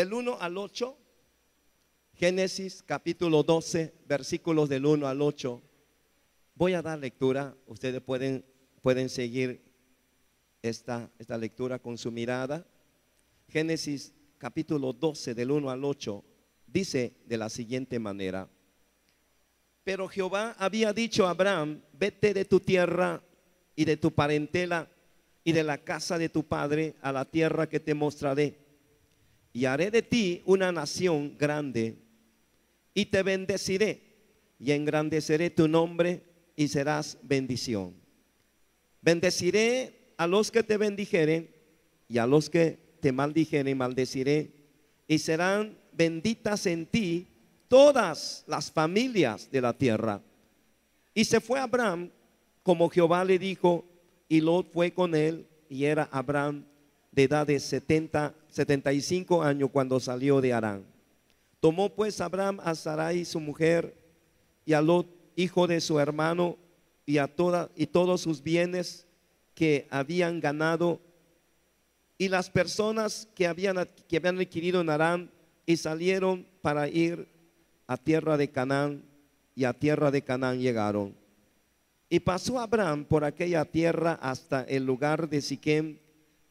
del 1 al 8, Génesis capítulo 12, versículos del 1 al 8. Voy a dar lectura, ustedes pueden seguir esta lectura con su mirada. Génesis capítulo 12 del 1 al 8 dice de la siguiente manera: pero Jehová había dicho a Abraham: vete de tu tierra y de tu parentela y de la casa de tu padre a la tierra que te mostraré, y haré de ti una nación grande, y te bendeciré, y engrandeceré tu nombre, y serás bendición. Bendeciré a los que te bendijeren, y a los que te maldijeren maldeciré, y serán benditas en ti todas las familias de la tierra. Y se fue Abraham como Jehová le dijo, y Lot fue con él, y era Abraham de edad de 75 años cuando salió de Harán. Tomó pues Abraham a Sarai su mujer, y a Lot hijo de su hermano, y todos sus bienes que habían ganado, y las personas que habían adquirido en Harán, y salieron para ir a tierra de Canaán, y a tierra de Canaán llegaron. Y pasó Abraham por aquella tierra hasta el lugar de Siquem,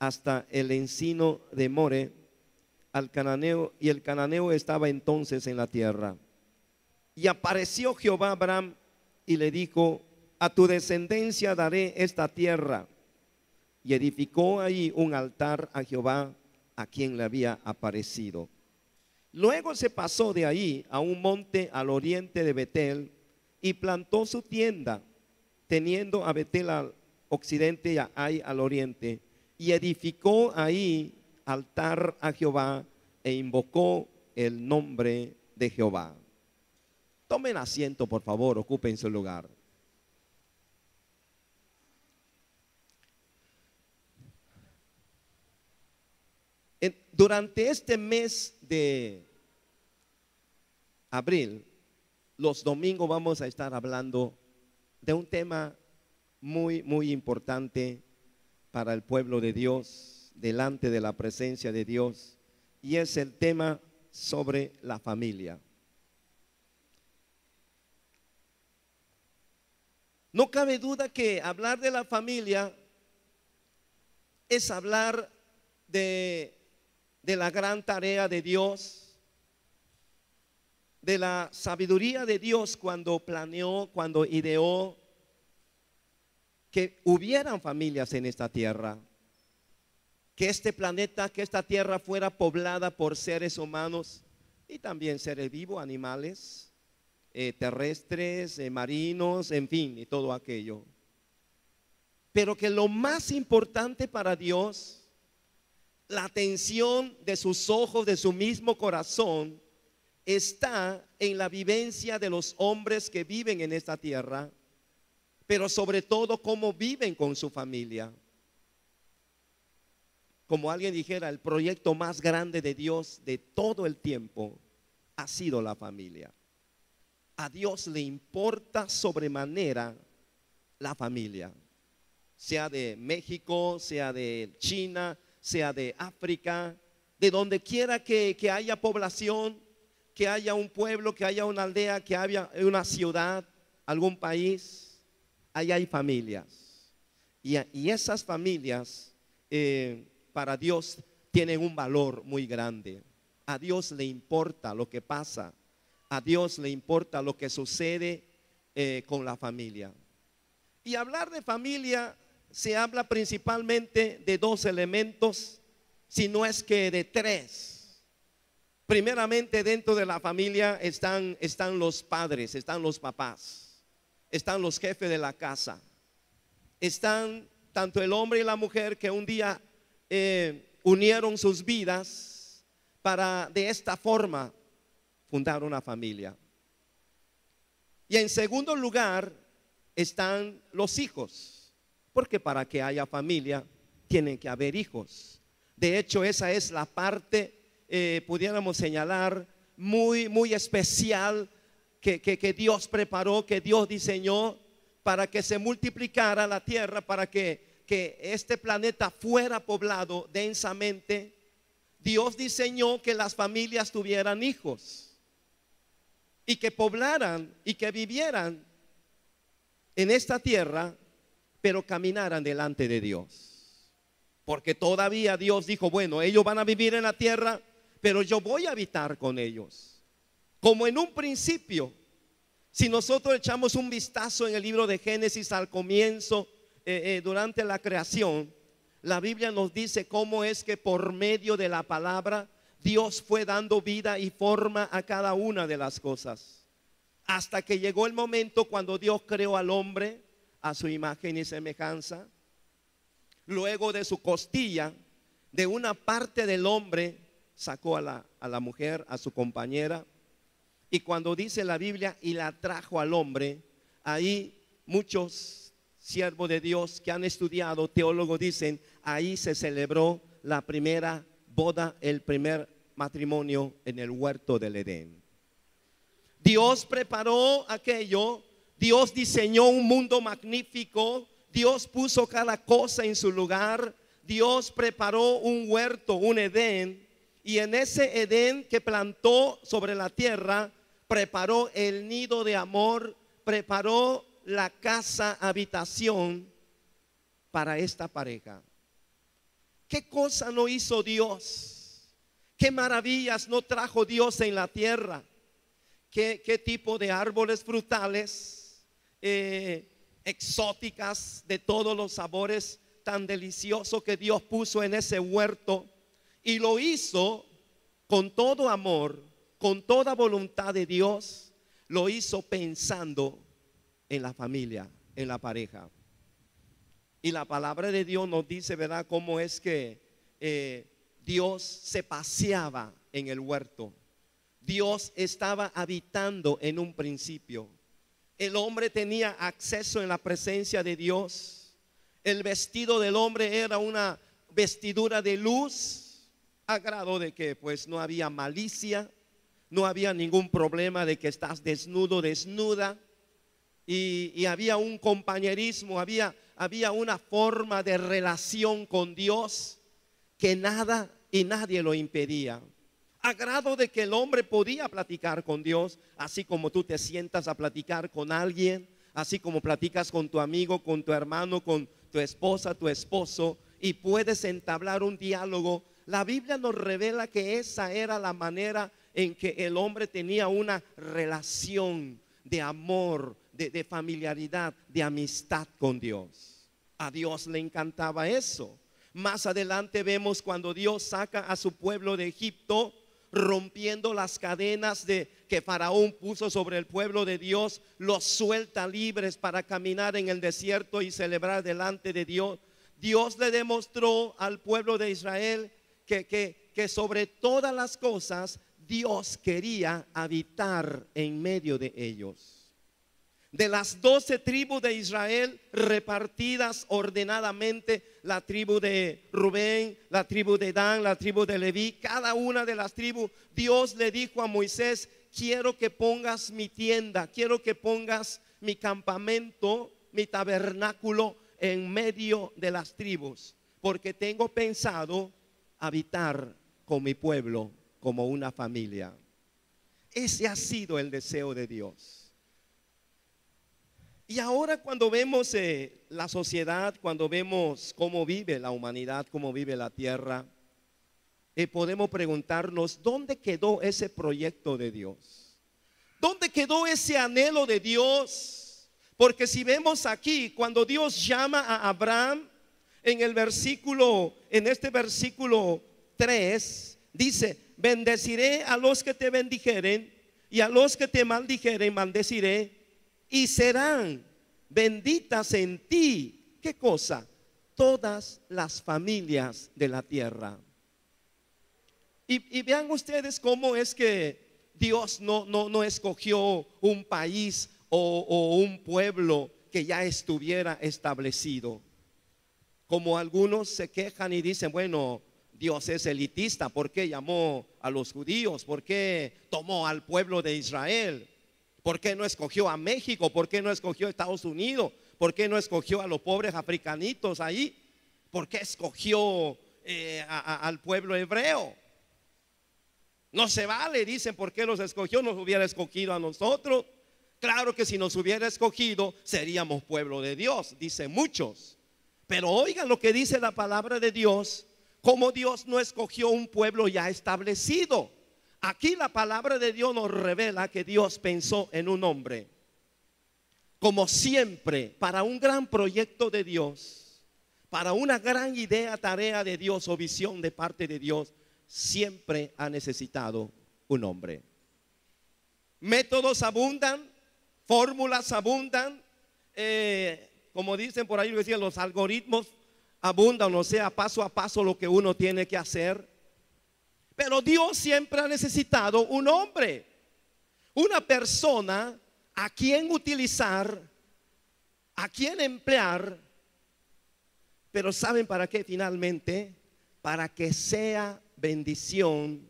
hasta el encino de More, al cananeo, y el cananeo estaba entonces en la tierra. Y apareció Jehová a Abraham y le dijo: a tu descendencia daré esta tierra. Y edificó ahí un altar a Jehová, a quien le había aparecido. Luego se pasó de ahí a un monte al oriente de Betel, y plantó su tienda, teniendo a Betel al occidente y a Ai al oriente, y edificó ahí altar a Jehová, e invocó el nombre de Jehová. Tomen asiento, por favor, ocupen su lugar. Durante este mes de abril, los domingos vamos a estar hablando de un tema muy importante para el pueblo de Dios, delante de la presencia de Dios, y es el tema sobre la familia. No cabe duda que hablar de la familia es hablar de la gran tarea de Dios, de la sabiduría de Dios cuando planeó, cuando ideó que hubieran familias en esta tierra, que este planeta, que esta tierra fuera poblada por seres humanos y también seres vivos, animales, terrestres, marinos, en fin, y todo aquello. Pero que lo más importante para Dios, la atención de sus ojos, de su mismo corazón, está en la vivencia de los hombres que viven en esta tierra, pero sobre todo cómo viven con su familia. Como alguien dijera, el proyecto más grande de Dios de todo el tiempo ha sido la familia. A Dios le importa sobremanera la familia, sea de México, sea de China, sea de África, de donde quiera que haya población, que haya un pueblo, que haya una aldea, que haya una ciudad, algún país, allá hay familias. Y esas familias para Dios tienen un valor muy grande. A Dios le importa lo que pasa, a Dios le importa lo que sucede con la familia. Y hablar de familia se habla principalmente de dos elementos, si no es que de tres. Primeramente, dentro de la familia están los padres, están los papás, están los jefes de la casa, están tanto el hombre y la mujer que un día unieron sus vidas para de esta forma fundar una familia. Y en segundo lugar están los hijos, porque para que haya familia tienen que haber hijos. De hecho, esa es la parte, pudiéramos señalar, muy especial que Dios preparó, que Dios diseñó para que se multiplicara la tierra, para que este planeta fuera poblado densamente. Dios diseñó que las familias tuvieran hijos y que poblaran y que vivieran en esta tierra, pero caminaran delante de Dios. Porque todavía Dios dijo, bueno, ellos van a vivir en la tierra, pero yo voy a habitar con ellos. Como en un principio, si nosotros echamos un vistazo en el libro de Génesis al comienzo, durante la creación, la Biblia nos dice cómo es que por medio de la palabra Dios fue dando vida y forma a cada una de las cosas, hasta que llegó el momento cuando Dios creó al hombre a su imagen y semejanza. Luego de su costilla, de una parte del hombre, sacó a la mujer, a su compañera. Y cuando dice la Biblia, y la trajo al hombre, ahí muchos siervos de Dios que han estudiado, teólogos dicen, ahí se celebró la primera boda, el primer matrimonio en el huerto del Edén. Dios preparó aquello, Dios diseñó un mundo magnífico, Dios puso cada cosa en su lugar, Dios preparó un huerto, un Edén, y en ese Edén que plantó sobre la tierra, preparó el nido de amor, preparó la casa, habitación para esta pareja. ¿Qué cosa no hizo Dios? ¿Qué maravillas no trajo Dios en la tierra? ¿Qué tipo de árboles frutales exóticas de todos los sabores tan deliciosos que Dios puso en ese huerto? Y lo hizo con todo amor, con toda voluntad de Dios. Lo hizo pensando en la familia, en la pareja. Y la palabra de Dios nos dice, ¿verdad?, cómo es que Dios se paseaba en el huerto. Dios estaba habitando en un principio. El hombre tenía acceso en la presencia de Dios. El vestido del hombre era una vestidura de luz, a grado de que pues no había malicia, no había ningún problema de que estás desnudo, desnuda. Y había un compañerismo, había una forma de relación con Dios que nada y nadie lo impedía. A grado de que el hombre podía platicar con Dios, así como tú te sientas a platicar con alguien, así como platicas con tu amigo, con tu hermano, con tu esposa, tu esposo, y puedes entablar un diálogo. La Biblia nos revela que esa era la manera en que el hombre tenía una relación de amor, de familiaridad, de amistad con Dios. A Dios le encantaba eso. Más adelante vemos cuando Dios saca a su pueblo de Egipto, rompiendo las cadenas que Faraón puso sobre el pueblo de Dios, los suelta libres para caminar en el desierto y celebrar delante de Dios. Dios le demostró al pueblo de Israel que sobre todas las cosas Dios quería habitar en medio de ellos. De las 12 tribus de Israel repartidas ordenadamente, la tribu de Rubén, la tribu de Dan, la tribu de Leví, cada una de las tribus, Dios le dijo a Moisés: quiero que pongas mi tienda, quiero que pongas mi campamento, mi tabernáculo en medio de las tribus, porque tengo pensado habitar con mi pueblo como una familia. Ese ha sido el deseo de Dios. Y ahora cuando vemos la sociedad, cuando vemos cómo vive la humanidad, cómo vive la tierra, podemos preguntarnos, ¿dónde quedó ese proyecto de Dios? ¿Dónde quedó ese anhelo de Dios? Porque si vemos aquí, cuando Dios llama a Abraham, en este versículo 3, dice: bendeciré a los que te bendijeren, y a los que te maldijeren maldeciré, y serán benditas en ti, ¿qué cosa? Todas las familias de la tierra. Y vean ustedes cómo es que Dios no escogió un país o un pueblo que ya estuviera establecido. Como algunos se quejan y dicen, bueno, Dios es elitista, ¿por qué llamó a los judíos? ¿Por qué tomó al pueblo de Israel? ¿Por qué no escogió a México? ¿Por qué no escogió a Estados Unidos? ¿Por qué no escogió a los pobres africanitos ahí? ¿Por qué escogió al pueblo hebreo? No se vale, dicen, ¿por qué los escogió? Nos hubiera escogido a nosotros. Claro que si nos hubiera escogido, seríamos pueblo de Dios, dicen muchos. Pero oigan lo que dice la palabra de Dios, como Dios no escogió un pueblo ya establecido. Aquí la palabra de Dios nos revela que Dios pensó en un hombre. Como siempre, para un gran proyecto de Dios, para una gran idea, tarea de Dios o visión de parte de Dios, siempre ha necesitado un hombre. Métodos abundan, fórmulas abundan, como dicen por ahí, decían, los algoritmos abundan, o sea, paso a paso lo que uno tiene que hacer. Pero Dios siempre ha necesitado un hombre, una persona a quien utilizar, a quien emplear. Pero ¿saben para qué finalmente? Para que sea bendición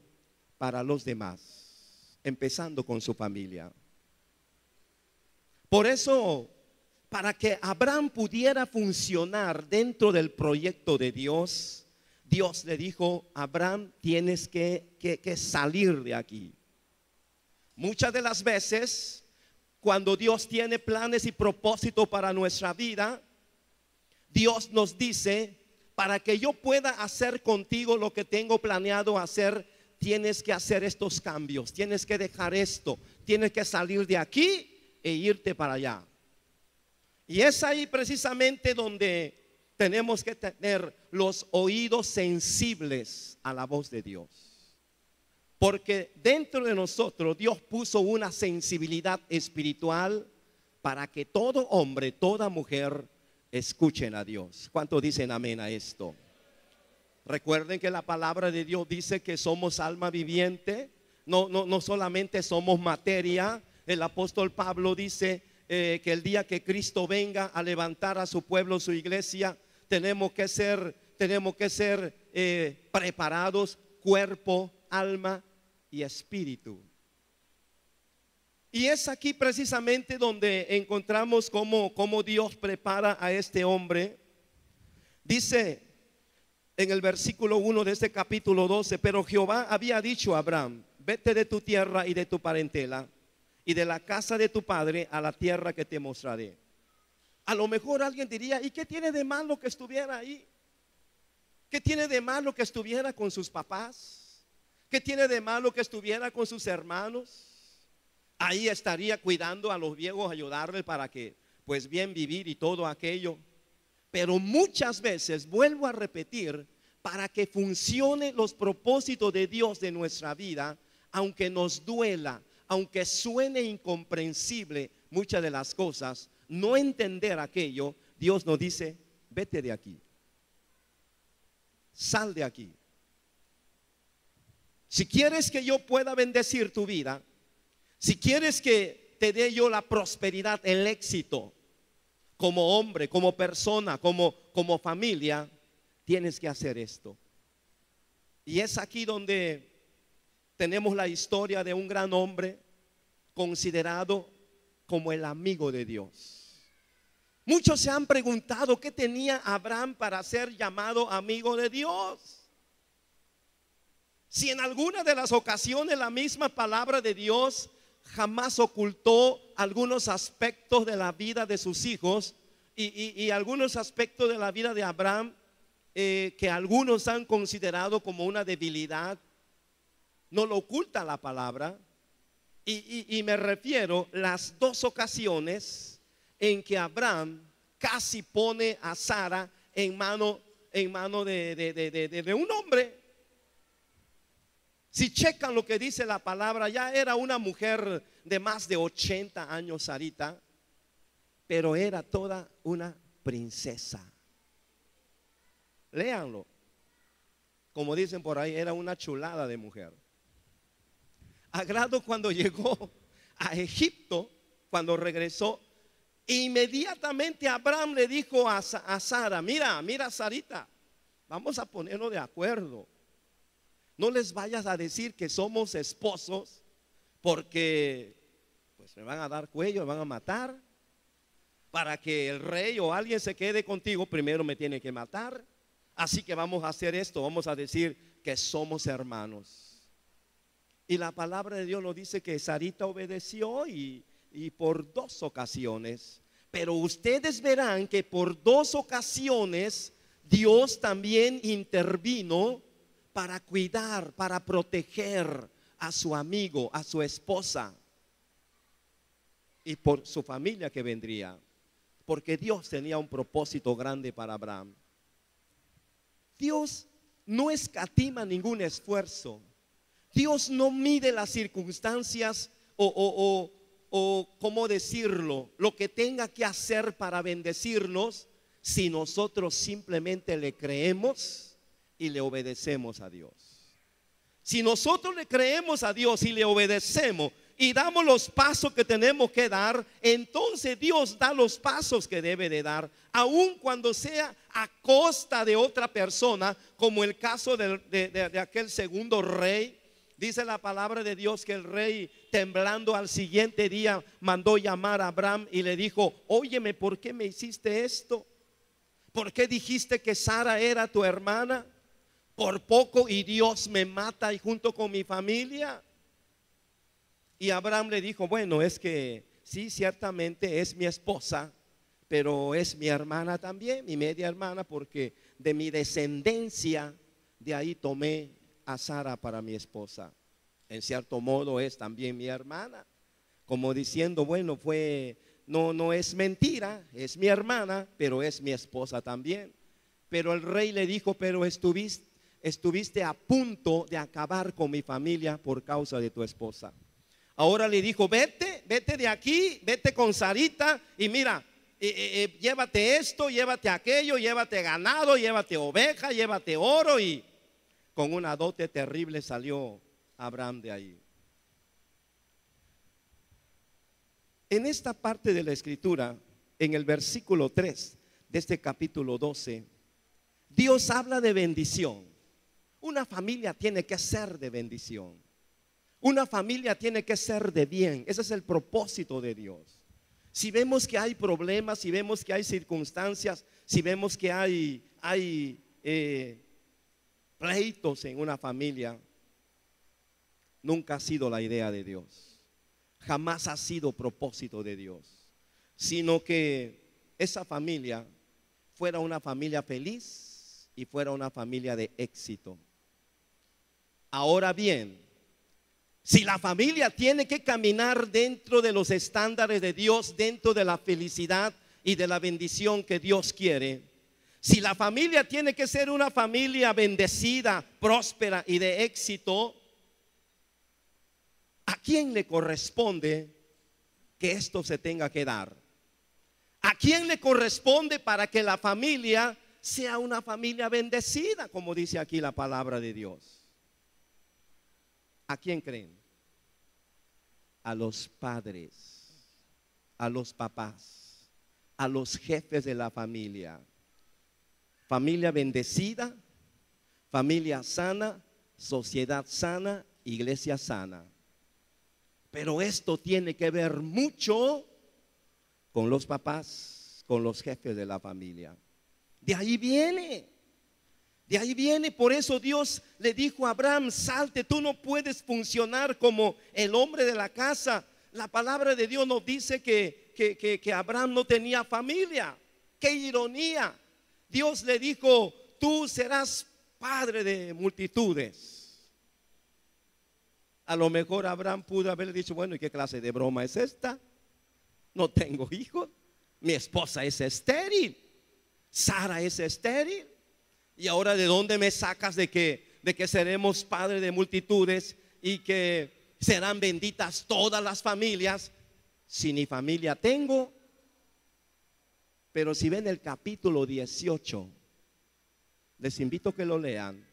para los demás, empezando con su familia. Por eso, para que Abraham pudiera funcionar dentro del proyecto de Dios, Dios le dijo: Abraham, tienes que salir de aquí. Muchas de las veces, cuando Dios tiene planes y propósitos para nuestra vida, Dios nos dice: para que yo pueda hacer contigo lo que tengo planeado hacer, tienes que hacer estos cambios, tienes que dejar esto, tienes que salir de aquí e irte para allá. Y es ahí precisamente donde tenemos que tener los oídos sensibles a la voz de Dios. Porque dentro de nosotros Dios puso una sensibilidad espiritual para que todo hombre, toda mujer escuchen a Dios. ¿Cuántos dicen amén a esto? Recuerden que la palabra de Dios dice que somos alma viviente, no solamente somos materia. El apóstol Pablo dice que el día que Cristo venga a levantar a su pueblo, su iglesia, tenemos que ser preparados, cuerpo, alma y espíritu. Y es aquí precisamente donde encontramos cómo Dios prepara a este hombre. Dice en el versículo 1 de este capítulo 12: pero Jehová había dicho a Abraham: vete de tu tierra y de tu parentela y de la casa de tu padre a la tierra que te mostraré. A lo mejor alguien diría: ¿y qué tiene de malo que estuviera ahí? ¿Qué tiene de malo que estuviera con sus papás? ¿Qué tiene de malo que estuviera con sus hermanos? Ahí estaría cuidando a los viejos, ayudarles para que pues bien vivir y todo aquello. Pero muchas veces, vuelvo a repetir, para que funcione los propósitos de Dios de nuestra vida, aunque nos duela, aunque suene incomprensible muchas de las cosas, no entender aquello, Dios nos dice: vete de aquí, sal de aquí. Si quieres que yo pueda bendecir tu vida, si quieres que te dé yo la prosperidad, el éxito, como hombre, como persona, como familia, tienes que hacer esto. Y es aquí donde tenemos la historia de un gran hombre considerado como el amigo de Dios. Muchos se han preguntado: ¿qué tenía Abraham para ser llamado amigo de Dios? Si en alguna de las ocasiones la misma palabra de Dios jamás ocultó algunos aspectos de la vida de sus hijos y algunos aspectos de la vida de Abraham que algunos han considerado como una debilidad, no lo oculta la palabra. Y me refiero a las dos ocasiones en que Abraham casi pone a Sara en mano de un hombre. Si checan lo que dice la palabra, ya era una mujer de más de 80 años, Sarita, pero era toda una princesa. Léanlo. Como dicen por ahí, era una chulada de mujer. A grado cuando llegó a Egipto, cuando regresó, inmediatamente Abraham le dijo a Sara: mira Sarita, vamos a ponernos de acuerdo. No les vayas a decir que somos esposos, porque pues me van a dar cuello, me van a matar. Para que el rey o alguien se quede contigo, primero me tiene que matar. Así que vamos a hacer esto, vamos a decir que somos hermanos. Y la palabra de Dios nos dice que Sarita obedeció y por 2 ocasiones. Pero ustedes verán que por 2 ocasiones Dios también intervino para cuidar, para proteger a su amigo, a su esposa y por su familia que vendría. Porque Dios tenía un propósito grande para Abraham. Dios no escatima ningún esfuerzo. Dios no mide las circunstancias o ¿cómo decirlo? Lo que tenga que hacer para bendecirnos, si nosotros simplemente le creemos y le obedecemos a Dios. Si nosotros le creemos a Dios y le obedecemos y damos los pasos que tenemos que dar, entonces Dios da los pasos que debe de dar, aun cuando sea a costa de otra persona, como el caso de aquel segundo rey. Dice la palabra de Dios que el rey, temblando al siguiente día, mandó llamar a Abraham y le dijo: óyeme, ¿por qué me hiciste esto? ¿Por qué dijiste que Sara era tu hermana? Por poco y Dios me mata y junto con mi familia. Y Abraham le dijo: bueno, es que sí, ciertamente es mi esposa, pero es mi hermana también, mi media hermana, porque de mi descendencia de ahí tomé a Sara para mi esposa. En cierto modo es también mi hermana, como diciendo, bueno, no es mentira, es mi hermana, pero es mi esposa también. Pero el rey le dijo: pero estuviste a punto de acabar con mi familia por causa de tu esposa. Ahora le dijo: vete de aquí, vete con Sarita y mira, llévate esto, llévate aquello, llévate ganado, llévate oveja, llévate oro. Y con una dote terrible salió Abraham de ahí. En esta parte de la escritura, en el versículo 3 de este capítulo 12, Dios habla de bendición. Una familia tiene que ser de bendición. Una familia tiene que ser de bien. Ese es el propósito de Dios. Si vemos que hay problemas, si vemos que hay circunstancias, si vemos que hay pleitos en una familia, nunca ha sido la idea de Dios. Jamás ha sido propósito de Dios, sino que esa familia fuera una familia feliz y fuera una familia de éxito. Ahora bien, si la familia tiene que caminar dentro de los estándares de Dios, dentro de la felicidad y de la bendición que Dios quiere, si la familia tiene que ser una familia bendecida, próspera y de éxito, ¿a quién le corresponde que esto se tenga que dar? ¿A quién le corresponde para que la familia sea una familia bendecida, como dice aquí la palabra de Dios? ¿A quién creen? A los padres, a los papás, a los jefes de la familia. Familia bendecida, familia sana, sociedad sana, iglesia sana. Pero esto tiene que ver mucho con los papás, con los jefes de la familia. De ahí viene. De ahí viene, por eso Dios le dijo a Abraham: salte, tú no puedes funcionar como el hombre de la casa. La palabra de Dios nos dice que Abraham no tenía familia. ¡Qué ironía! Dios le dijo: tú serás padre de multitudes. A lo mejor Abraham pudo haber dicho: bueno, ¿y qué clase de broma es esta? No tengo hijos, mi esposa es estéril, Sara es estéril. Y ahora, ¿de dónde me sacas de que seremos padres de multitudes y que serán benditas todas las familias, si ni familia tengo? Pero si ven el capítulo 18, les invito a que lo lean.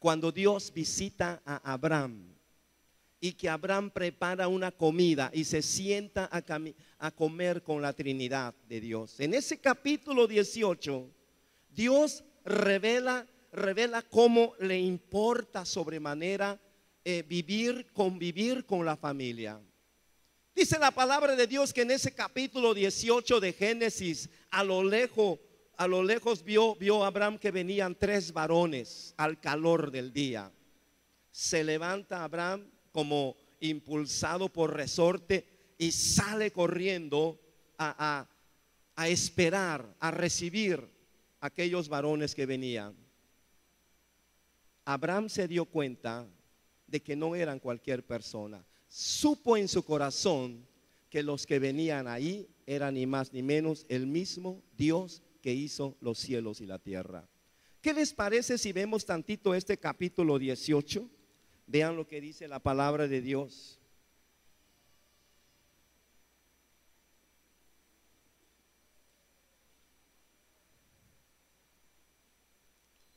Cuando Dios visita a Abraham y que Abraham prepara una comida y se sienta a comer con la Trinidad de Dios. En ese capítulo 18, Dios revela cómo le importa sobremanera convivir con la familia. Dice la palabra de Dios que en ese capítulo 18 de Génesis, a lo lejos vio Abraham que venían 3 varones al calor del día. Se levanta Abraham como impulsado por resorte y sale corriendo a esperar, a recibir a aquellos varones que venían. Abraham se dio cuenta de que no eran cualquier persona. Supo en su corazón que los que venían ahí eran ni más ni menos el mismo Dios que hizo los cielos y la tierra. ¿Qué les parece si vemos tantito este capítulo 18? Vean lo que dice la palabra de Dios.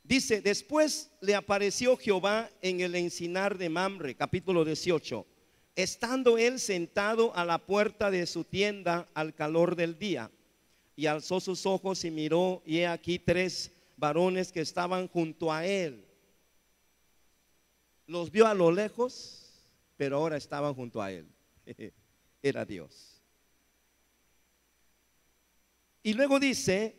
Dice: después le apareció Jehová en el encinar de Mamre, capítulo 18, estando él sentado a la puerta de su tienda al calor del día, y alzó sus ojos y miró, y he aquí 3 varones que estaban junto a él. Los vio a lo lejos, pero ahora estaban junto a él. Era Dios. Y luego dice: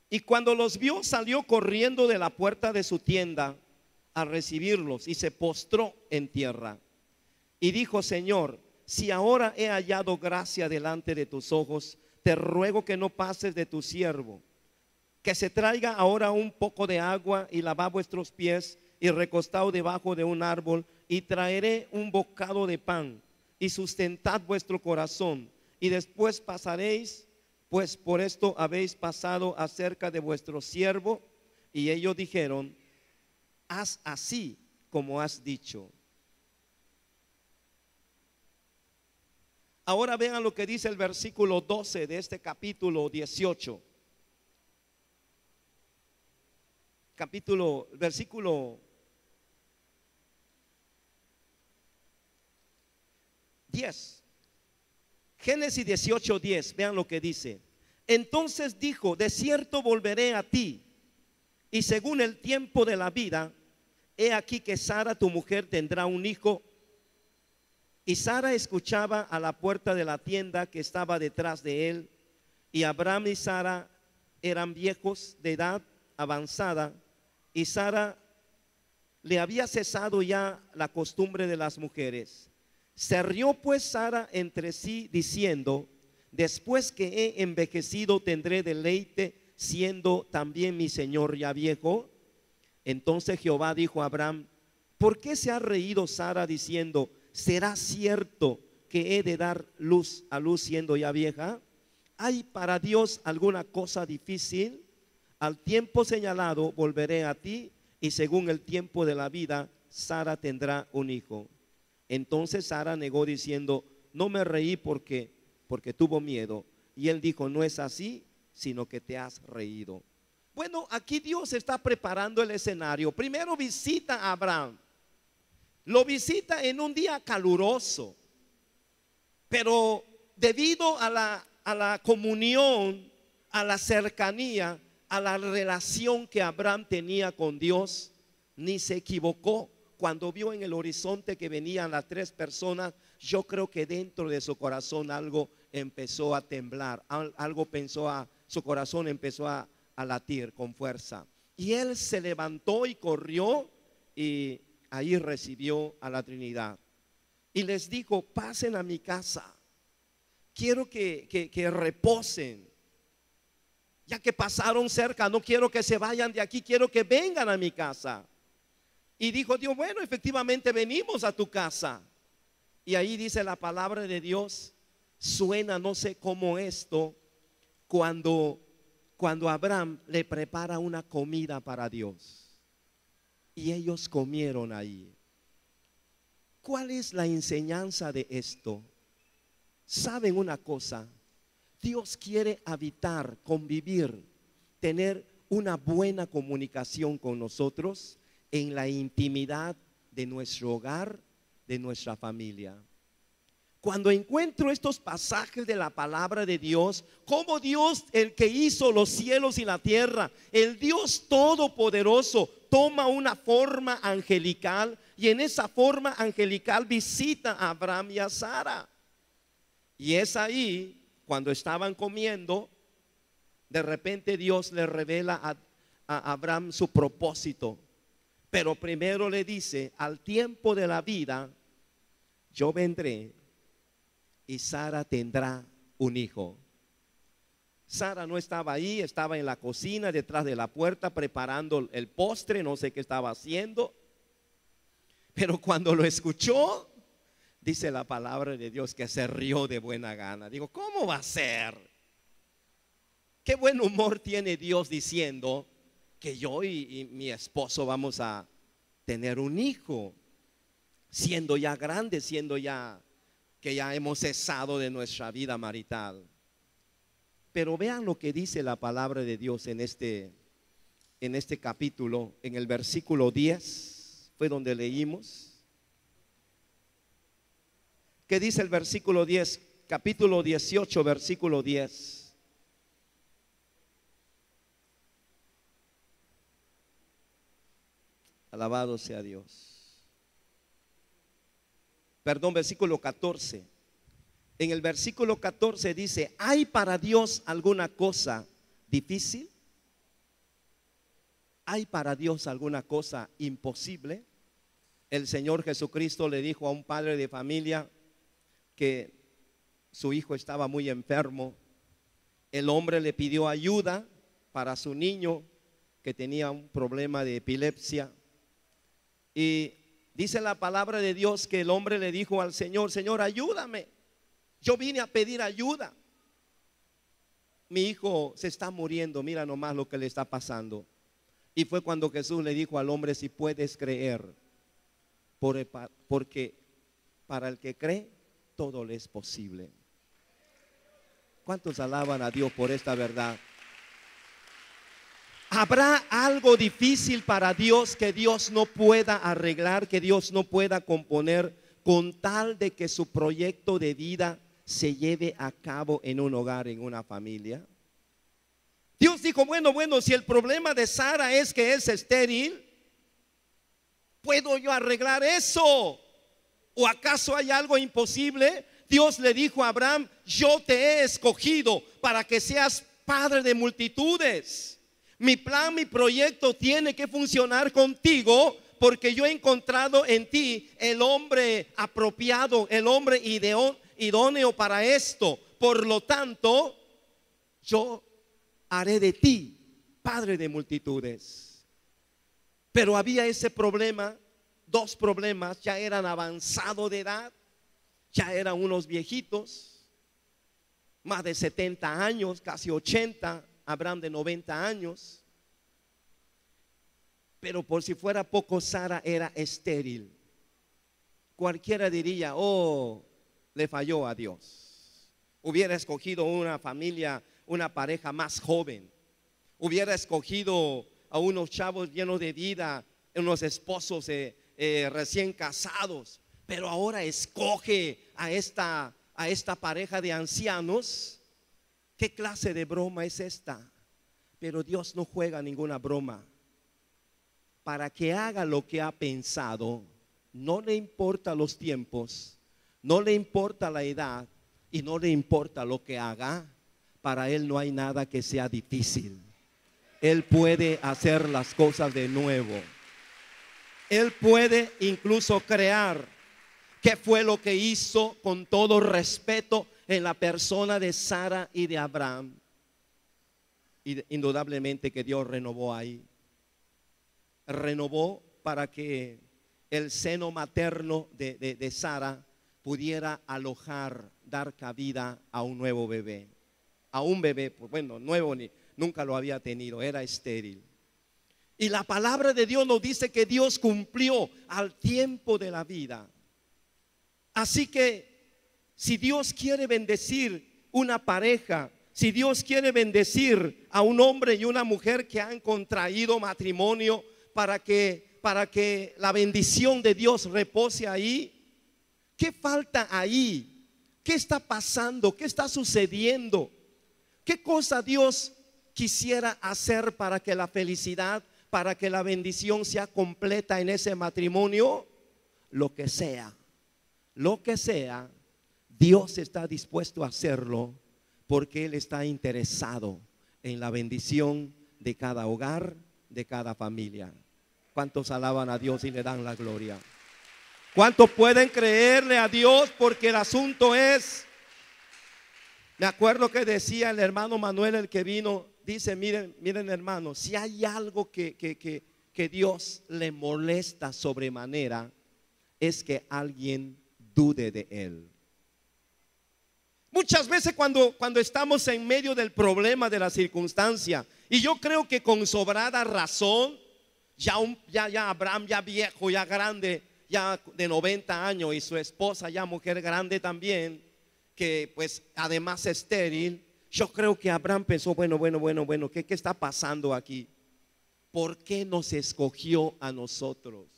y cuando los vio, salió corriendo de la puerta de su tienda a recibirlos y se postró en tierra. Y dijo: Señor, si ahora he hallado gracia delante de tus ojos, te ruego que no pases de tu siervo, que se traiga ahora un poco de agua y lavad vuestros pies y recostado debajo de un árbol, y traeré un bocado de pan y sustentad vuestro corazón, y después pasaréis, pues por esto habéis pasado acerca de vuestro siervo. Y ellos dijeron: haz así como has dicho. Ahora vean lo que dice el versículo 12 de este capítulo 18. Versículo 10. Génesis 18:10. Vean lo que dice: entonces dijo: de cierto volveré a ti, y según el tiempo de la vida, he aquí que Sara tu mujer tendrá un hijo. Y Sara escuchaba a la puerta de la tienda que estaba detrás de él. Y Abraham y Sara eran viejos de edad avanzada, y Sara le había cesado ya la costumbre de las mujeres. Se rió pues Sara entre sí, diciendo: después que he envejecido tendré deleite, siendo también mi señor ya viejo. Entonces Jehová dijo a Abraham: ¿por qué se ha reído Sara diciendo: será cierto que he de dar luz a luz siendo ya vieja? ¿Hay para Dios alguna cosa difícil? Al tiempo señalado volveré a ti, y según el tiempo de la vida, Sara tendrá un hijo. Entonces Sara negó diciendo: no me reí porque tuvo miedo. Y él dijo: no es así, sino que te has reído. Bueno, aquí Dios está preparando el escenario. Primero visita a Abraham. Lo visita en un día caluroso, pero debido a la comunión, a la cercanía, a la relación que Abraham tenía con Dios, ni se equivocó. Cuando vio en el horizonte que venían las 3 personas, yo creo que dentro de su corazón algo empezó a temblar, algo pensó, su corazón empezó a latir con fuerza. Y él se levantó y corrió, y ahí recibió a la Trinidad. Y les dijo: pasen a mi casa, quiero que reposen. Ya que pasaron cerca, no quiero que se vayan de aquí, quiero que vengan a mi casa. Y dijo Dios: bueno, efectivamente venimos a tu casa. Y ahí dice la palabra de Dios, suena no sé cómo esto, cuando Abraham le prepara una comida para Dios. Y ellos comieron ahí. ¿Cuál es la enseñanza de esto? ¿Saben una cosa? Dios quiere habitar, convivir, tener una buena comunicación con nosotros en la intimidad de nuestro hogar, de nuestra familia. Cuando encuentro estos pasajes de la palabra de Dios, como Dios, el que hizo los cielos y la tierra, el Dios todopoderoso, toma una forma angelical, y en esa forma angelical visita a Abraham y a Sara. Y es ahí, cuando estaban comiendo, de repente Dios le revela a Abraham su propósito. Pero primero le dice, al tiempo de la vida, yo vendré y Sara tendrá un hijo. Sara no estaba ahí, estaba en la cocina, detrás de la puerta, preparando el postre, no sé qué estaba haciendo. Pero cuando lo escuchó, dice la palabra de Dios que se rió de buena gana. Digo, ¿cómo va a ser? Qué buen humor tiene Dios diciendo que yo y mi esposo vamos a tener un hijo, siendo ya grande, siendo ya que ya hemos cesado de nuestra vida marital. Pero vean lo que dice la palabra de Dios en este capítulo, en el versículo 10, fue donde leímos. ¿Qué dice el versículo 10? Capítulo 18, versículo 10. Alabado sea Dios. Perdón, versículo 14. En el versículo 14 dice, ¿hay para Dios alguna cosa difícil? ¿Hay para Dios alguna cosa imposible? El Señor Jesucristo le dijo a un padre de familia que su hijo estaba muy enfermo. El hombre le pidió ayuda para su niño que tenía un problema de epilepsia. Y dice la palabra de Dios que el hombre le dijo al Señor, Señor, ayúdame. Yo vine a pedir ayuda. Mi hijo se está muriendo, mira nomás lo que le está pasando. Y fue cuando Jesús le dijo al hombre, si puedes creer, porque para el que cree, todo le es posible. ¿Cuántos alaban a Dios por esta verdad? ¿Habrá algo difícil para Dios que Dios no pueda arreglar, que Dios no pueda componer con tal de que su proyecto de vida se lleve a cabo en un hogar, en una familia? Dios dijo, bueno, si el problema de Sara es que es estéril, ¿puedo yo arreglar eso? ¿O acaso hay algo imposible? Dios le dijo a Abraham, yo te he escogido para que seas padre de multitudes. Mi plan, mi proyecto tiene que funcionar contigo, porque yo he encontrado en ti el hombre apropiado, el hombre idóneo para esto. Por lo tanto, yo haré de ti padre de multitudes. Pero había ese problema, dos problemas. Ya eran avanzados de edad, ya eran unos viejitos, más de 70 años, casi 80, Abraham de 90 años. Pero por si fuera poco, Sara era estéril. Cualquiera diría, oh, le falló a Dios. Hubiera escogido una familia, una pareja más joven. Hubiera escogido a unos chavos llenos de vida, unos esposos recién casados. Pero ahora escoge a esta pareja de ancianos. ¿Qué clase de broma es esta? Pero Dios no juega ninguna broma. Para que haga lo que ha pensado, no le importa los tiempos, no le importa la edad y no le importa lo que haga. Para Él no hay nada que sea difícil. Él puede hacer las cosas de nuevo. Él puede incluso crear. ¿Qué fue lo que hizo con todo respeto en la persona de Sara y de Abraham? Y indudablemente que Dios renovó ahí. Renovó para que el seno materno de Sara pudiera alojar, dar cabida a un nuevo bebé. A un bebé, pues bueno, nuevo, nunca lo había tenido, era estéril. Y la palabra de Dios nos dice que Dios cumplió al tiempo de la vida. Así que si Dios quiere bendecir una pareja, si Dios quiere bendecir a un hombre y una mujer que han contraído matrimonio para que la bendición de Dios repose ahí, ¿qué falta ahí? ¿Qué está pasando? ¿Qué está sucediendo? ¿Qué cosa Dios quisiera hacer para que la felicidad, para que la bendición sea completa en ese matrimonio? Lo que sea, Dios está dispuesto a hacerlo, porque Él está interesado en la bendición de cada hogar, de cada familia. ¿Cuántos alaban a Dios y le dan la gloria? ¿Cuántos pueden creerle a Dios? Porque el asunto es, me acuerdo que decía el hermano Manuel, el que vino, dice, miren, miren hermanos, si hay algo que Dios le molesta sobremanera, es que alguien dude de Él. Muchas veces cuando estamos en medio del problema, de la circunstancia, y yo creo que con sobrada razón, ya Abraham, ya viejo, ya grande, ya de 90 años, y su esposa ya mujer grande también, que pues además estéril, yo creo que Abraham pensó, bueno, ¿qué está pasando aquí? ¿Por qué nos escogió a nosotros?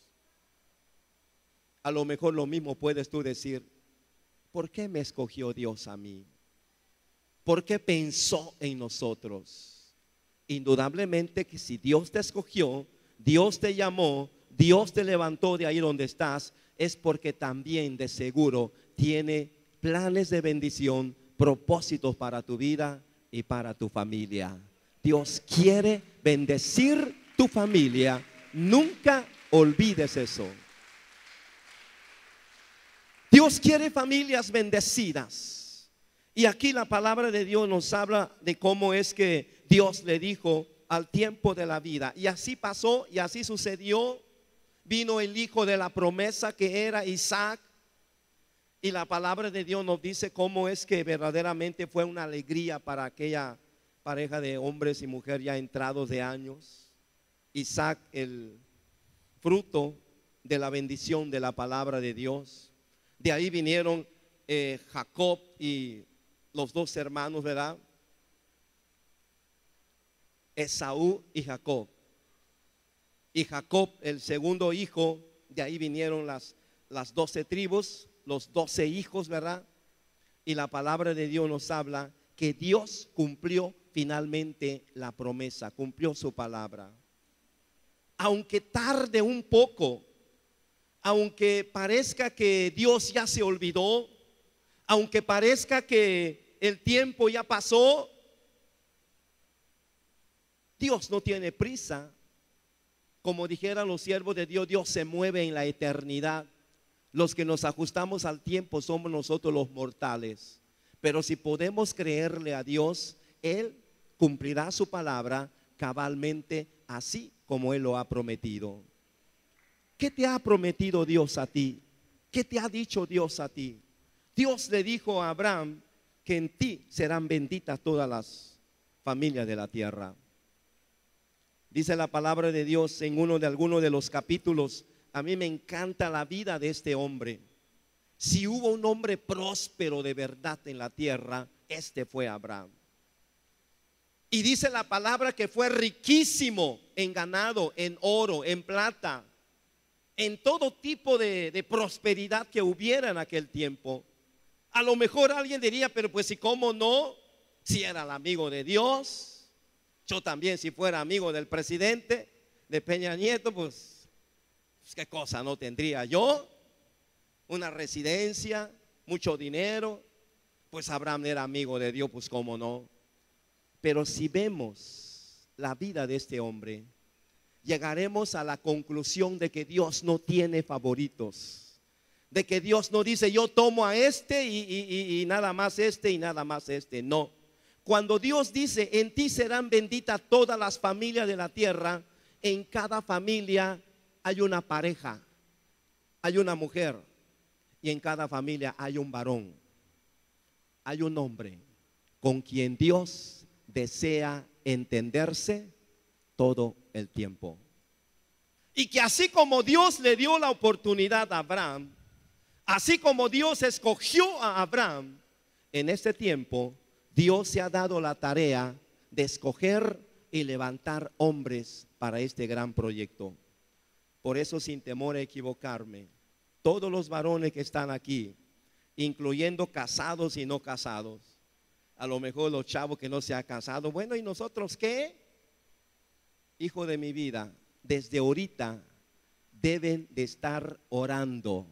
A lo mejor lo mismo puedes tú decir, ¿por qué me escogió Dios a mí? ¿Por qué pensó en nosotros? Indudablemente que si Dios te escogió, Dios te llamó, Dios te levantó de ahí donde estás, es porque también de seguro tiene planes de bendición, propósitos para tu vida y para tu familia. Dios quiere bendecir tu familia. Nunca olvides eso. Dios quiere familias bendecidas. Y aquí la palabra de Dios nos habla de cómo es que Dios le dijo al tiempo de la vida. Y así pasó y así sucedió. Vino el hijo de la promesa que era Isaac. Y la palabra de Dios nos dice cómo es que verdaderamente fue una alegría para aquella pareja de hombres y mujeres ya entrados de años. Isaac, el fruto de la bendición de la palabra de Dios. De ahí vinieron Jacob y los dos hermanos, ¿verdad? Esaú y Jacob. Y Jacob, el segundo hijo, de ahí vinieron las 12 tribus, los 12 hijos, ¿verdad? Y la palabra de Dios nos habla que Dios cumplió finalmente la promesa, cumplió su palabra. Aunque tarde un poco, aunque parezca que Dios ya se olvidó, aunque parezca que el tiempo ya pasó, Dios no tiene prisa. Como dijeran los siervos de Dios, Dios se mueve en la eternidad. Los que nos ajustamos al tiempo somos nosotros los mortales. Pero si podemos creerle a Dios, Él cumplirá su palabra cabalmente, así como Él lo ha prometido. ¿Qué te ha prometido Dios a ti? ¿Qué te ha dicho Dios a ti? Dios le dijo a Abraham que en ti serán benditas todas las familias de la tierra. Dice la palabra de Dios en alguno de los capítulos. A mí me encanta la vida de este hombre. Si hubo un hombre próspero de verdad en la tierra, este fue Abraham. Y dice la palabra que fue riquísimo en ganado, en oro, en plata, en todo tipo de prosperidad que hubiera en aquel tiempo. A lo mejor alguien diría, pero pues si cómo no, si era el amigo de Dios. Yo también, si fuera amigo del presidente de Peña Nieto, pues qué cosa no tendría yo. Una residencia, mucho dinero. Pues Abraham era amigo de Dios, pues cómo no. Pero si vemos la vida de este hombre, llegaremos a la conclusión de que Dios no tiene favoritos. De que Dios no dice, yo tomo a este y nada más este y nada más este. No. Cuando Dios dice, en ti serán benditas todas las familias de la tierra, en cada familia hay una pareja, hay una mujer, y en cada familia hay un varón, hay un hombre con quien Dios desea entenderse todo el tiempo. Y que así como Dios le dio la oportunidad a Abraham, así como Dios escogió a Abraham, en este tiempo Dios se ha dado la tarea de escoger y levantar hombres para este gran proyecto. Por eso, sin temor a equivocarme, todos los varones que están aquí, incluyendo casados y no casados, a lo mejor los chavos que no se han casado, bueno, ¿y nosotros qué? Hijo de mi vida, desde ahorita deben de estar orando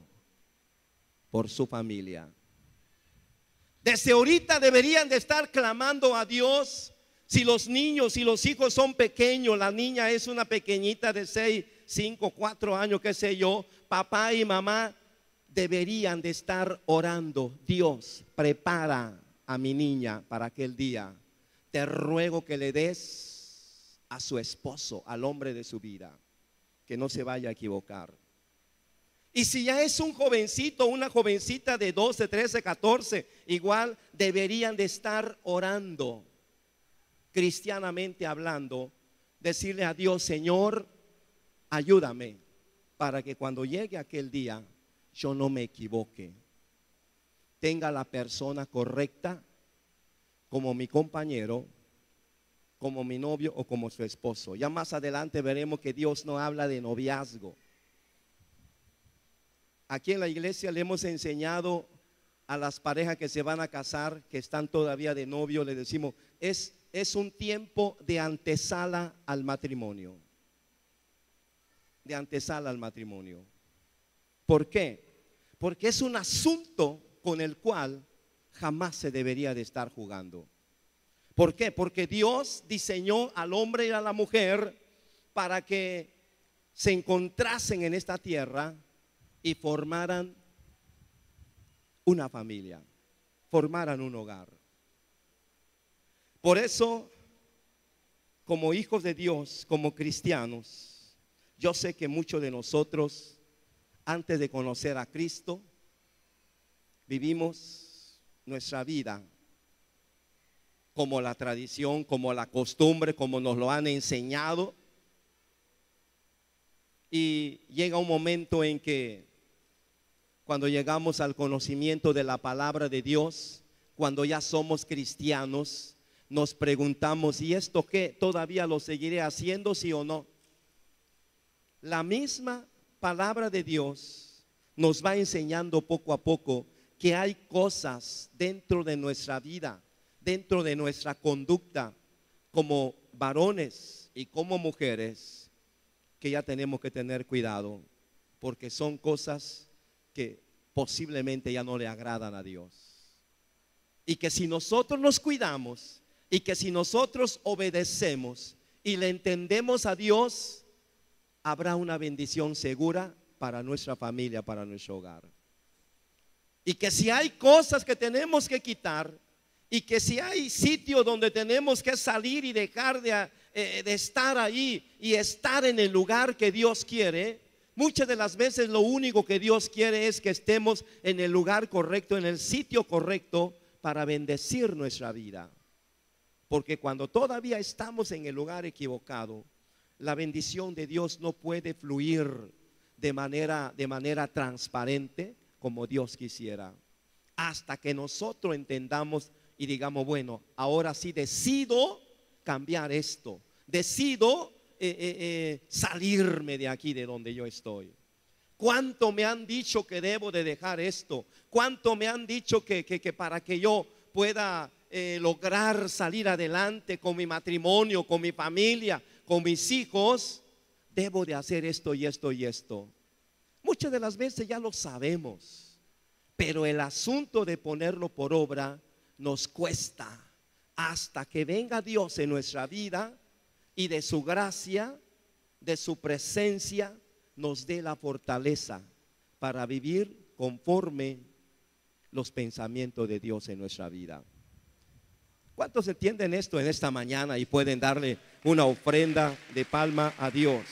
por su familia. Desde ahorita deberían de estar clamando a Dios. Si los niños y los hijos son pequeños, la niña es una pequeñita de 5, 4 años, qué sé yo, papá y mamá deberían de estar orando. Dios, prepara a mi niña para aquel día. Te ruego que le des a su esposo, al hombre de su vida, que no se vaya a equivocar. Y si ya es un jovencito, una jovencita de 12, 13, 14, igual deberían de estar orando, cristianamente hablando, decirle a Dios: Señor, ayúdame para que cuando llegue aquel día yo no me equivoque, tenga la persona correcta como mi compañero, como mi novio o como su esposo. Ya más adelante veremos que Dios no habla de noviazgo. Aquí en la iglesia le hemos enseñado a las parejas que se van a casar, que están todavía de novio, le decimos, es un tiempo de antesala al matrimonio. De antesala al matrimonio. ¿Por qué? Porque es un asunto con el cual jamás se debería de estar jugando. ¿Por qué? Porque Dios diseñó al hombre y a la mujer para que se encontrasen en esta tierra y formaran una familia, formaran un hogar. Por eso, como hijos de Dios, como cristianos, yo sé que muchos de nosotros, antes de conocer a Cristo, vivimos nuestra vida como la tradición, como la costumbre, como nos lo han enseñado. Y llega un momento en que cuando llegamos al conocimiento de la palabra de Dios, cuando ya somos cristianos, nos preguntamos: ¿y esto qué? ¿Todavía lo seguiré haciendo, sí o no? La misma palabra de Dios nos va enseñando poco a poco que hay cosas dentro de nuestra vida, dentro de nuestra conducta, como varones y como mujeres, que ya tenemos que tener cuidado, porque son cosas que posiblemente ya no le agradan a Dios. Y que si nosotros nos cuidamos y que si nosotros obedecemos y le entendemos a Dios, habrá una bendición segura para nuestra familia, para nuestro hogar. Y que si hay cosas que tenemos que quitar, y que si hay sitio donde tenemos que salir y dejar de estar ahí y estar en el lugar que Dios quiere, muchas de las veces lo único que Dios quiere es que estemos en el lugar correcto, en el sitio correcto, para bendecir nuestra vida. Porque cuando todavía estamos en el lugar equivocado, la bendición de Dios no puede fluir de manera transparente como Dios quisiera. Hasta que nosotros entendamos y digamos: bueno, ahora sí decido cambiar esto, decido salirme de aquí, de donde yo estoy. ¿Cuánto me han dicho que debo de dejar esto? ¿Cuánto me han dicho que para que yo pueda lograr salir adelante con mi matrimonio, con mi familia, con mis hijos, debo de hacer esto y esto y esto? Muchas de las veces ya lo sabemos, pero el asunto de ponerlo por obra nos cuesta, hasta que venga Dios en nuestra vida y de su gracia, de su presencia, nos dé la fortaleza para vivir conforme los pensamientos de Dios en nuestra vida. ¿Cuántos entienden esto en esta mañana y pueden darle una ofrenda de palma a Dios?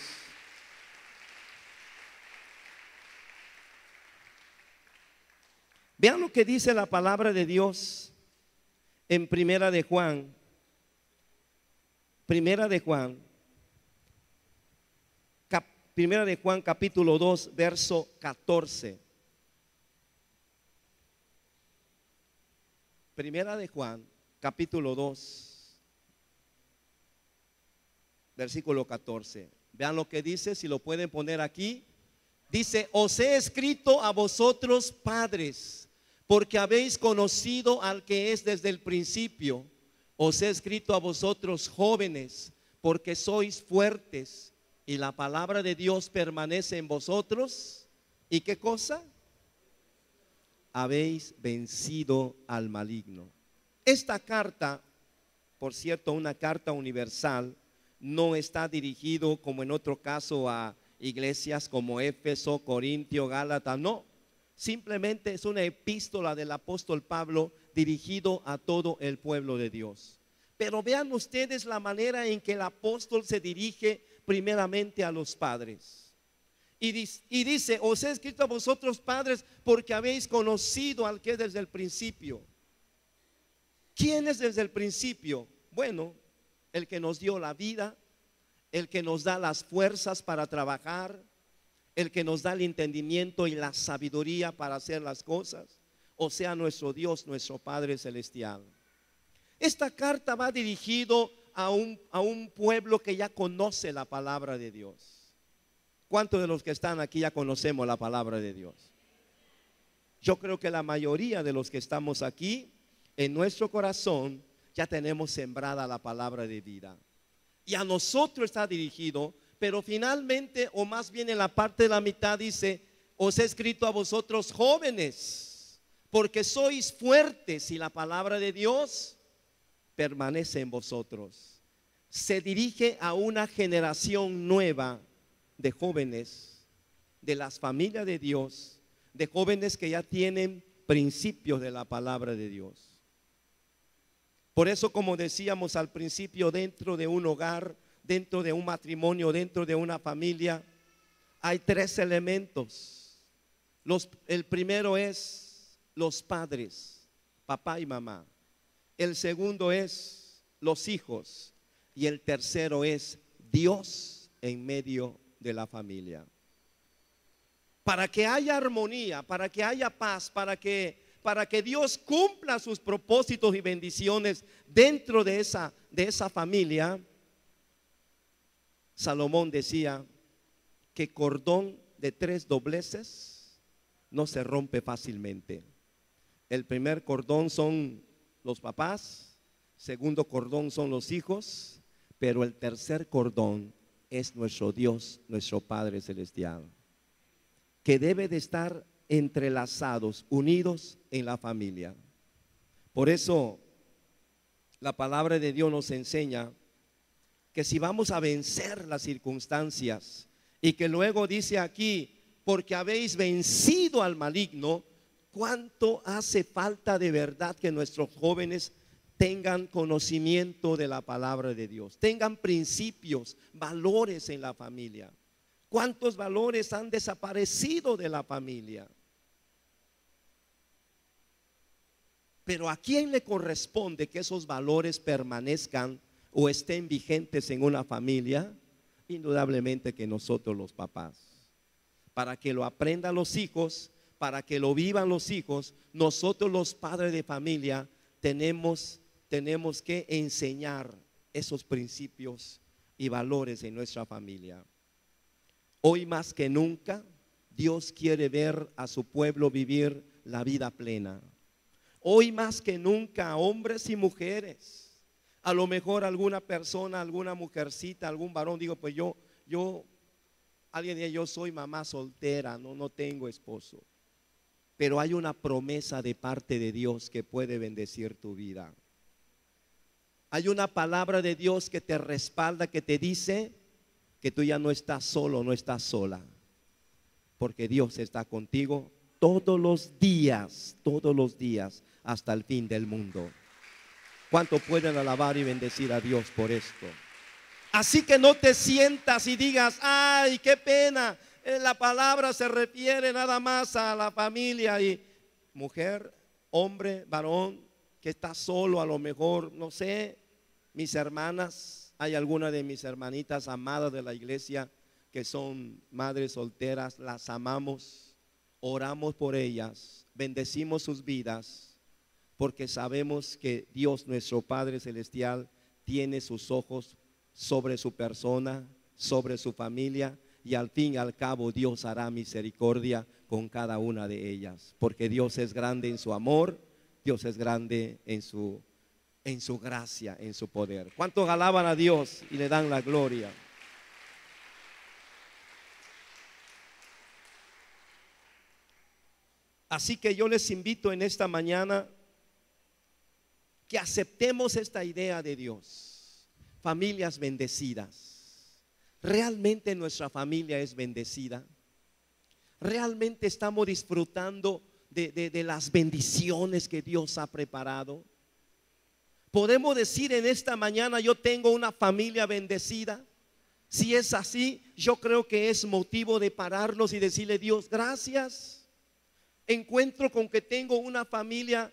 Vean lo que dice la palabra de Dios en Primera de Juan capítulo 2, verso 14. Primera de Juan capítulo 2, versículo 14. Vean lo que dice, si lo pueden poner aquí. Dice: os he escrito a vosotros, padres, porque habéis conocido al que es desde el principio. Os he escrito a vosotros, jóvenes, porque sois fuertes y la palabra de Dios permanece en vosotros. ¿Y qué cosa? Habéis vencido al maligno. Esta carta, por cierto, una carta universal, no está dirigido como en otro caso a iglesias como Éfeso, Corintio, Gálatas, no. Simplemente es una epístola del apóstol Pablo dirigido a todo el pueblo de Dios. Pero vean ustedes la manera en que el apóstol se dirige primeramente a los padres. Y dice, os he escrito a vosotros padres porque habéis conocido al que desde el principio. ¿Quién es desde el principio? Bueno, el que nos dio la vida, el que nos da las fuerzas para trabajar, el que nos da el entendimiento y la sabiduría para hacer las cosas, o sea, nuestro Dios, nuestro Padre Celestial. Esta carta va dirigido a un pueblo que ya conoce la palabra de Dios. ¿Cuántos de los que están aquí ya conocemos la palabra de Dios? Yo creo que la mayoría de los que estamos aquí, en nuestro corazón, ya tenemos sembrada la palabra de vida. Y a nosotros está dirigido, pero finalmente, o más bien en la parte de la mitad dice, os he escrito a vosotros jóvenes, porque sois fuertes y la palabra de Dios permanece en vosotros. Se dirige a una generación nueva de jóvenes, de las familias de Dios, de jóvenes que ya tienen principios de la palabra de Dios. Por eso, como decíamos al principio, dentro de un hogar, dentro de un matrimonio, dentro de una familia, hay tres elementos. El primero es los padres, papá y mamá. El segundo es los hijos. Y el tercero es Dios en medio de la familia. Para que haya armonía, para que haya paz, para que Dios cumpla sus propósitos y bendiciones dentro de esa familia, Salomón decía que cordón de 3 dobleces no se rompe fácilmente. El primer cordón son los papás, segundo cordón son los hijos, pero el tercer cordón es nuestro Dios, nuestro Padre Celestial, que debe de estar entrelazados, unidos en la familia. Por eso la palabra de Dios nos enseña que si vamos a vencer las circunstancias, y que luego dice aquí, porque habéis vencido al maligno, ¿cuánto hace falta de verdad que nuestros jóvenes tengan conocimiento de la palabra de Dios, tengan principios, valores en la familia? ¿Cuántos valores han desaparecido de la familia? Pero ¿a quién le corresponde que esos valores permanezcan o estén vigentes en una familia? Indudablemente que nosotros, los papás. Para que lo aprendan los hijos, para que lo vivan los hijos, nosotros, los padres de familia, tenemos que enseñar esos principios y valores en nuestra familia. Hoy más que nunca, Dios quiere ver a su pueblo vivir la vida plena. Hoy más que nunca, hombres y mujeres, a lo mejor alguna persona, alguna mujercita, algún varón, digo, pues alguien dice, yo soy mamá soltera, no tengo esposo. Pero hay una promesa de parte de Dios que puede bendecir tu vida. Hay una palabra de Dios que te respalda, que te dice que tú ya no estás solo, no estás sola, porque Dios está contigo todos los días, hasta el fin del mundo. ¿Cuánto pueden alabar y bendecir a Dios por esto? Así que no te sientas y digas, ay, qué pena, la palabra se refiere nada más a la familia. Y mujer, hombre, varón, que está solo, a lo mejor, no sé, mis hermanas, hay algunas de mis hermanitas amadas de la iglesia que son madres solteras, las amamos, oramos por ellas, bendecimos sus vidas, porque sabemos que Dios, nuestro Padre Celestial, tiene sus ojos sobre su persona, sobre su familia, y al fin y al cabo Dios hará misericordia con cada una de ellas, porque Dios es grande en su amor, Dios es grande en su gracia, en su poder. ¿Cuántos alaban a Dios y le dan la gloria? Así que yo les invito en esta mañana que aceptemos esta idea de Dios. Familias bendecidas, ¿Realmente nuestra familia es bendecida? ¿Realmente estamos disfrutando de las bendiciones que Dios ha preparado? ¿Podemos decir en esta mañana, yo tengo una familia bendecida? Si es así, yo creo que es motivo de pararnos y decirle: Dios, gracias. Encuentro con que tengo una familia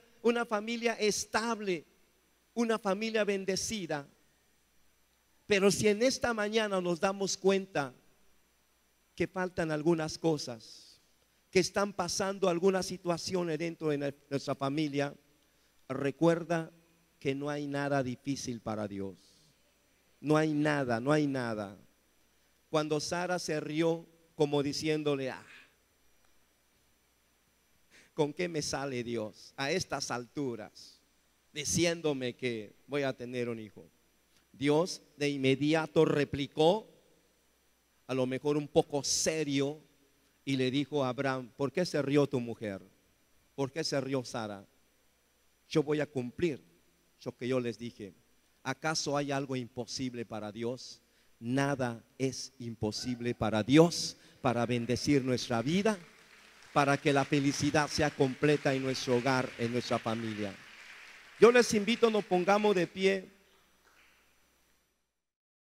estable, una familia bendecida. Pero si en esta mañana nos damos cuenta que faltan algunas cosas, que están pasando algunas situaciones dentro de nuestra familia, recuerda que no hay nada difícil para Dios. No hay nada, no hay nada. Cuando Sara se rió como diciéndole: ¿con qué me sale Dios a estas alturas diciéndome que voy a tener un hijo? Dios de inmediato replicó, a lo mejor un poco serio, y le dijo a Abraham: ¿por qué se rió tu mujer? ¿Por qué se rió Sara? Yo voy a cumplir lo que yo les dije. ¿Acaso hay algo imposible para Dios? Nada es imposible para Dios, para bendecir nuestra vida, para que la felicidad sea completa en nuestro hogar, en nuestra familia. Yo les invito, nos pongamos de pie.